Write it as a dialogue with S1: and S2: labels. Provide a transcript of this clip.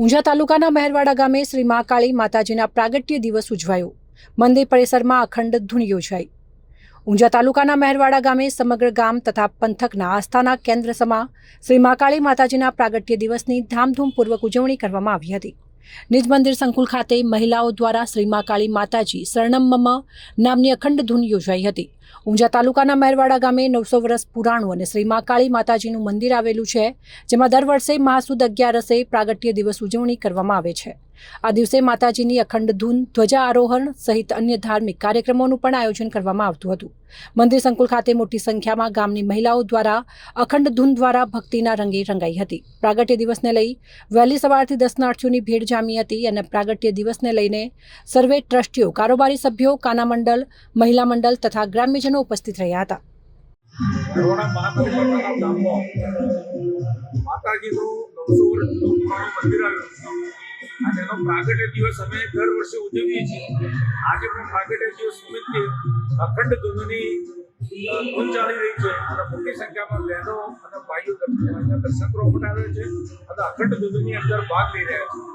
S1: ઊંઝા તાલુકાના મહેરવાડા ગામે શ્રી મહાકાળી માતાજીના પ્રાગટ્ય દિવસ ઉજવાયો. મંદિર પરિસરમાં અખંડ ધૂન યોજાઈ. ઊંઝા તાલુકાના મહેરવાડા ગામે સમગ્ર ગામ તથા પંથકના આસ્થાના કેન્દ્ર સમા શ્રી મહાકાળી માતાજીના પ્રાગટ્ય દિવસની ધામધૂમપૂર્વક ઉજવણી કરવામાં આવી હતી. નિજ મંદિર સંકુલ ખાતે મહિલાઓ દ્વારા શ્રી મહાકાળી માતાજી શરણમ મમ નામની અખંડ ધૂન યોજાઈ હતી. ઊંઝા તાલુકાના મહેરવાડા ગામે 900 વર્ષ પુરાણું અને શ્રી મહાકાળી માતાજીનું મંદિર આવેલું છે, જેમાં દર વર્ષે મહાસુદ 11 પ્રાગટ્ય દિવસ ઉજવણી કરવામાં આવે છે. આ દિવસે માતાજીની અખંડ ધૂન, ધ્વજા આરોહણ સહિત અન્ય ધાર્મિક કાર્યક્રમોનું પણ આયોજન કરવામાં આવતું હતું. મંદિર સંકુલ ખાતે મોટી સંખ્યામાં ગામની મહિલાઓ દ્વારા અખંડ ધૂન દ્વારા ભક્તિના રંગે રંગાઈ હતી. પ્રાગટ્ય દિવસને લઈ વહેલી સવારથી દર્શનાર્થીઓની ભીડ જામી હતી અને પ્રાગટ્ય દિવસને લઈને સર્વે ટ્રસ્ટીઓ, કારોબારી સભ્યો, કાના મંડળ, મહિલા મંડળ તથા ગ્રામ્યજનો ઉપસ્થિત રહ્યા હતા.
S2: અને એનો પ્રાગટ્ય દિવસ અમે દર વર્ષે ઉજવીએ છીએ. આજે પણ પ્રાગટ્ય દિવસ નિમિત્તે અખંડ ધૂનની ધૂન ચાલી રહી છે અને મોટી સંખ્યામાં બહેનો અને ભાઈઓ દર્શન કરવા માટે આવે છે અને અખંડ ધૂનની અંદર ભાગ લઈ રહ્યા છે.